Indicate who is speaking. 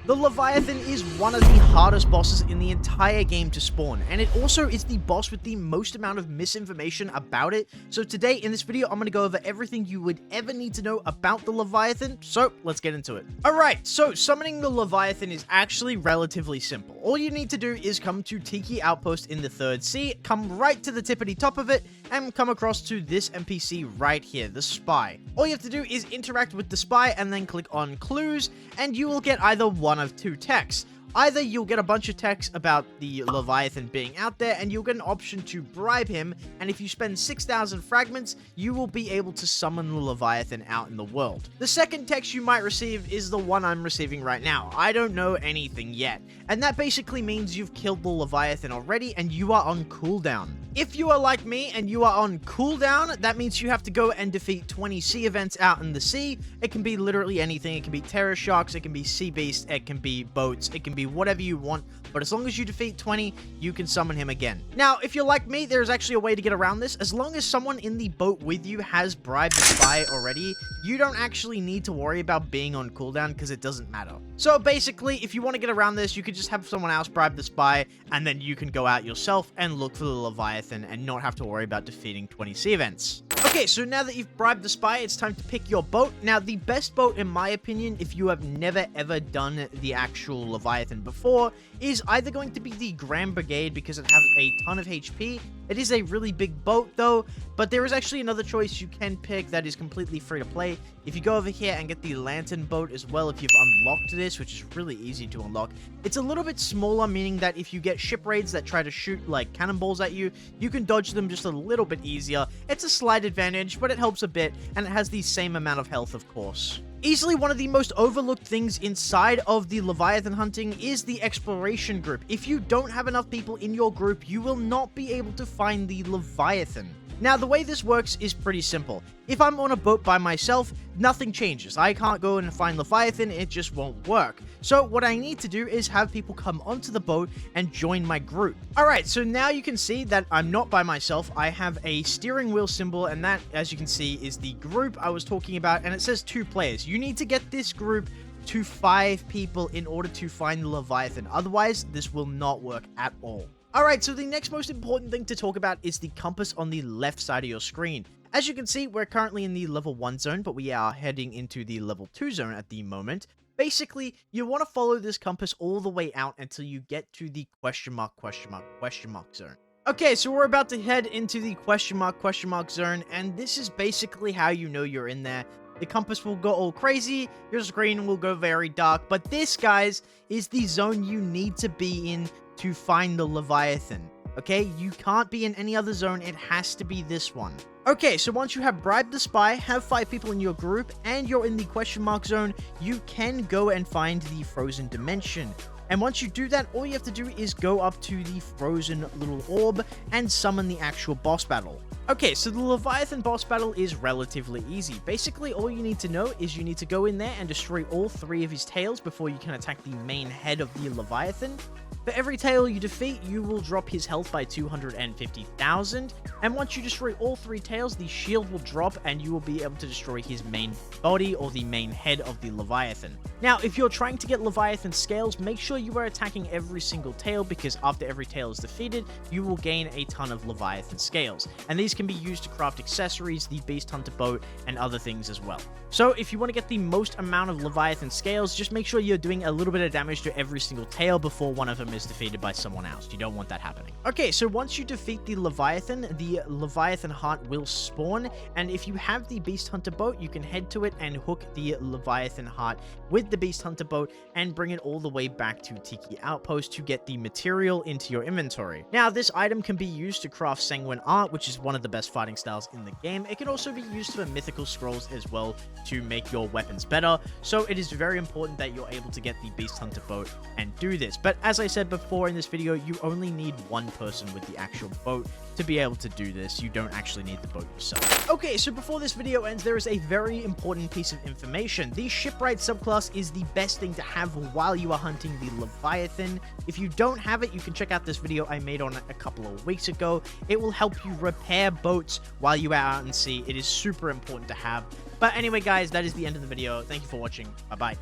Speaker 1: The Leviathan is one of the hardest bosses in the entire game to spawn, and it also is the boss with the most amount of misinformation about it. So today in this video, I'm going to go over everything you would ever need to know about the Leviathan, so let's get into it. Alright, so summoning the Leviathan is actually relatively simple. All you need to do is come to Tiki Outpost in the 3rd Sea, come right to the tippity top of it, and come across to this NPC right here, the Spy. All you have to do is interact with the Spy and then click on Clues, and you will get either one of two texts. Either you'll get a bunch of text about the Leviathan being out there, and you'll get an option to bribe him, and if you spend 6,000 fragments, you will be able to summon the Leviathan out in the world. The second text you might receive is the one I'm receiving right now. I don't know anything yet, and that basically means you've killed the Leviathan already, and you are on cooldown. If you are like me and you are on cooldown, that means you have to go and defeat 20 sea events out in the sea. It can be literally anything. It can be terror sharks, it can be sea beasts, it can be boats, it can be whatever you want, but as long as you defeat 20, you can summon him again. Now, if you're like me, there's actually a way to get around this. As long as someone in the boat with you has bribed the Spy already, you don't actually need to worry about being on cooldown because it doesn't matter. So basically, if you want to get around this, you could just have someone else bribe the Spy, and then you can go out yourself and look for the Leviathan and not have to worry about defeating 20 sea events. Okay, so now that you've bribed the Spy, it's time to pick your boat. Now, the best boat, in my opinion, if you have never ever done the actual Leviathan before, is either going to be the Grand Brigade because it has a ton of HP. It is a really big boat, though, but there is actually another choice you can pick that is completely free to play. If you go over here and get the Lantern boat as well, if you've unlocked this, which is really easy to unlock, it's a little bit smaller, meaning that if you get ship raids that try to shoot like cannonballs at you, you can dodge them just a little bit easier. It's a slight advantage, but it helps a bit, and it has the same amount of health, of course. Easily one of the most overlooked things inside of the Leviathan hunting is the exploration group. If you don't have enough people in your group, you will not be able to find the Leviathan. Now, the way this works is pretty simple. If I'm on a boat by myself, nothing changes. I can't go and find Leviathan, it just won't work. So what I need to do is have people come onto the boat and join my group. Alright, so now you can see that I'm not by myself. I have a steering wheel symbol, and that, as you can see, is the group I was talking about, and it says 2 players. You need to get this group to 5 people in order to find the Leviathan. Otherwise, this will not work at all. Alright, so the next most important thing to talk about is the compass on the left side of your screen. As you can see, we're currently in the level 1 zone, but we are heading into the level 2 zone at the moment. Basically, you want to follow this compass all the way out until you get to the question mark zone. Okay, so we're about to head into the question mark zone, and this is basically how you know you're in there. The compass will go all crazy, your screen will go very dark, but this, guys, is the zone you need to be in to find the Leviathan. Okay, you can't be in any other zone, it has to be this one. Okay, so once you have bribed the Spy, have 5 people in your group, and you're in the question mark zone, you can go and find the frozen dimension. And once you do that, all you have to do is go up to the frozen little orb and summon the actual boss battle. Okay, so the Leviathan boss battle is relatively easy. Basically, all you need to know is you need to go in there and destroy all 3 of his tails before you can attack the main head of the Leviathan. For every tail you defeat, you will drop his health by 250,000, and once you destroy all 3 tails, the shield will drop and you will be able to destroy his main body or the main head of the Leviathan. Now, if you're trying to get Leviathan scales, make sure you are attacking every single tail, because after every tail is defeated, you will gain a ton of Leviathan scales, and these can be used to craft accessories, the Beast Hunter boat, and other things as well. So if you want to get the most amount of Leviathan scales, just make sure you're doing a little bit of damage to every single tail before one of them is defeated by someone else. You don't want that happening. Okay, so once you defeat the Leviathan heart will spawn, and if you have the Beast Hunter boat, you can head to it and hook the Leviathan heart with the Beast Hunter boat and bring it all the way back to Tiki Outpost to get the material into your inventory. Now, this item can be used to craft Sanguine Art, which is one of the best fighting styles in the game. It can also be used for mythical scrolls as well to make your weapons better, so it is very important that you're able to get the Beast Hunter boat and do this. But as I said before in this video, you only need 1 person with the actual boat to be able to do this. You don't actually need the boat yourself. Okay, so before this video ends, there is a very important piece of information. The Shipwright subclass is the best thing to have while you are hunting the Leviathan. If you don't have it, you can check out this video I made on it a couple of weeks ago. It will help you repair boats while you are out in sea. It is super important to have. But anyway, guys, that is the end of the video. Thank you for watching. Bye-bye.